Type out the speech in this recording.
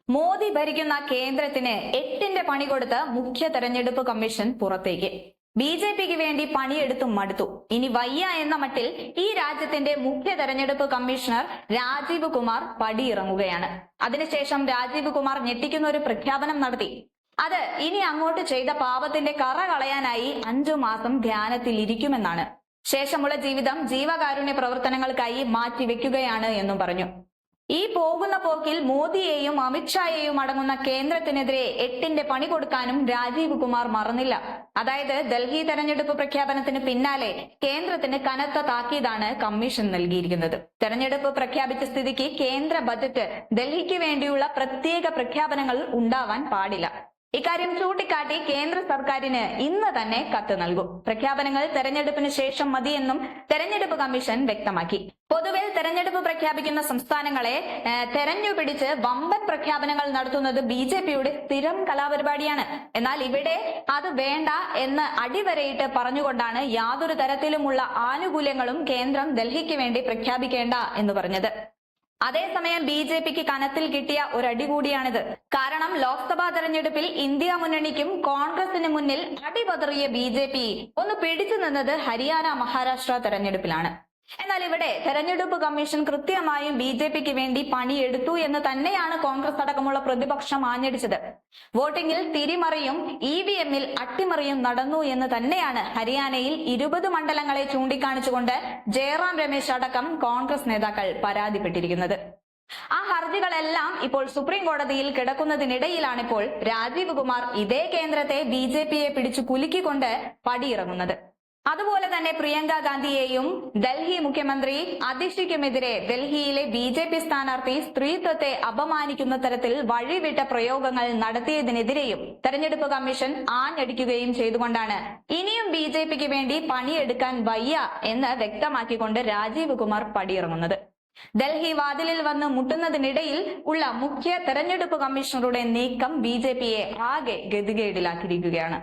മോദി ഭരിക്കുന്ന കേന്ദ്രത്തിന് 8ന്റെ പണി കൊടുത്ത് മുഖ്യ തെരഞ്ഞെടുപ്പ് കമ്മീഷൻ പുറത്തേക്ക്. ബി.ജെ.പിക്ക് വേണ്ടി പണിയെടുത്തും മടുത്തു. ഇനി വയ്യ എന്ന മട്ടിൽ ഈ രാജ്യത്തിന്റെ മുഖ്യ തെരഞ്ഞെടുപ്പ് കമ്മീഷണർ രാജീവ് കുമാർ പടിയിറങ്ങുകയാണ്. അതിനുശേഷം രാജീവ് കുമാർ ഞെട്ടിക്കുന്ന ഒരു പ്രഖ്യാപനം നടത്തി. അത് ഇനി അങ്ങോട്ട് ചെയ്ത പാപത്തിന്റെ കറ കളയാനായി 5 മാസം ധ്യാനത്തിൽ ഇരിക്കുമെന്നാണ്. ശേഷമുള്ള ജീവിതം ജീവകാരുണ്യ പ്രവർത്തനങ്ങൾക്കായി മാറ്റിവെക്കുകയാണ് എന്നും പറഞ്ഞു. ഈ പോകുന്ന പോക്കിൽ മോദിയെയും അമിത്ഷായെയും അടങ്ങുന്ന കേന്ദ്രത്തിനെതിരെ 8ന്റെ പണി കൊടുക്കാനും രാജീവ് കുമാർ മറന്നില്ല. അതായത് ഡൽഹി തെരഞ്ഞെടുപ്പ് പ്രഖ്യാപനത്തിന് പിന്നാലെ കേന്ദ്രത്തിന് കനത്ത താക്കീതാണ് കമ്മീഷൻ നൽകിയിരിക്കുന്നത്. തെരഞ്ഞെടുപ്പ് പ്രഖ്യാപിച്ച സ്ഥിതിക്ക് കേന്ദ്ര ബജറ്റ് ഡൽഹിക്ക് വേണ്ടിയുള്ള പ്രത്യേക പ്രഖ്യാപനങ്ങൾ ഉണ്ടാവാൻ പാടില്ല. ഇക്കാര്യം ചൂണ്ടിക്കാട്ടി കേന്ദ്ര സർക്കാരിന് ഇന്ന് തന്നെ കത്ത് നൽകും. പ്രഖ്യാപനങ്ങൾ തെരഞ്ഞെടുപ്പിന് ശേഷം മതിയെന്നും തെരഞ്ഞെടുപ്പ് കമ്മീഷൻ വ്യക്തമാക്കി. പൊതുവിൽ തെരഞ്ഞെടുപ്പ് പ്രഖ്യാപിക്കുന്ന സംസ്ഥാനങ്ങളെ തെരഞ്ഞുപിടിച്ച് വമ്പൻ പ്രഖ്യാപനങ്ങൾ നടത്തുന്നത് ബി.ജെ.പിയുടെ സ്ഥിരം കലാപരിപാടിയാണ്. എന്നാൽ ഇവിടെ അത് വേണ്ട എന്ന് അടിവരയിട്ട് പറഞ്ഞുകൊണ്ടാണ് യാതൊരു തരത്തിലുമുള്ള ആനുകൂല്യങ്ങളും കേന്ദ്രം ഡൽഹിക്ക് വേണ്ടി പ്രഖ്യാപിക്കേണ്ട എന്ന് പറഞ്ഞത്. അതേസമയം ബി.ജെ.പിക്ക് കനത്തിൽ കിട്ടിയ ഒരടി കൂടിയാണിത്. കാരണം ലോക്സഭാ തെരഞ്ഞെടുപ്പിൽ ഇന്ത്യ മുന്നണിക്കും കോൺഗ്രസിന് മുന്നിൽ അടിപതറിയ ബി.ജെ.പി ഒന്ന് പിടിച്ചു നിന്നത് ഹരിയാന, മഹാരാഷ്ട്ര തെരഞ്ഞെടുപ്പിലാണ്. എന്നാൽ ഇവിടെ തെരഞ്ഞെടുപ്പ് കമ്മീഷൻ കൃത്യമായും ബി.ജെ.പിക്ക് വേണ്ടി പണിയെടുത്തു എന്ന് തന്നെയാണ് കോൺഗ്രസ് അടക്കമുള്ള പ്രതിപക്ഷം ആഞ്ഞടിച്ചത്. വോട്ടിംഗിൽ തിരിമറിയും ഇ.വി.എമ്മിൽ അട്ടിമറിയും നടന്നു എന്ന് തന്നെയാണ് ഹരിയാനയിൽ 20 മണ്ഡലങ്ങളെ ചൂണ്ടിക്കാണിച്ചുകൊണ്ട് ജയറാം രമേശ് അടക്കം കോൺഗ്രസ് നേതാക്കൾ പരാതിപ്പെട്ടിരിക്കുന്നത്. ആ ഹർജികളെല്ലാം ഇപ്പോൾ സുപ്രീം കോടതിയിൽ കിടക്കുന്നതിനിടയിലാണിപ്പോൾ രാജീവ് കുമാർ ഇതേ കേന്ദ്രത്തെ ബി.ജെ.പിയെ പിടിച്ചു കുലുക്കിക്കൊണ്ട് പടിയിറങ്ങുന്നത്. അതുപോലെ തന്നെ പ്രിയങ്ക ഗാന്ധിയെയും ഡൽഹി മുഖ്യമന്ത്രി അതിഷിക്കുമെതിരെ ഡൽഹിയിലെ ബി.ജെ.പി സ്ഥാനാർത്ഥി സ്ത്രീത്വത്തെ അപമാനിക്കുന്ന തരത്തിൽ വഴിവിട്ട പ്രയോഗങ്ങൾ നടത്തിയതിനെതിരെയും തെരഞ്ഞെടുപ്പ് കമ്മീഷൻ ആഞ്ഞടിക്കുകയും ചെയ്തുകൊണ്ടാണ് ഇനിയും ബി.ജെ.പിക്ക് വേണ്ടി പണിയെടുക്കാൻ വയ്യ എന്ന് വ്യക്തമാക്കിക്കൊണ്ട് രാജീവ് കുമാർ പടിയിറങ്ങുന്നത്. ഡൽഹി വാതിലിൽ വന്ന് മുട്ടുന്നതിനിടയിൽ ഉള്ള മുഖ്യ തെരഞ്ഞെടുപ്പ് കമ്മീഷണറുടെ നീക്കം ബി.ജെ.പിയെ ആകെ ഗതികേടിലാക്കിയിരിക്കുകയാണ്.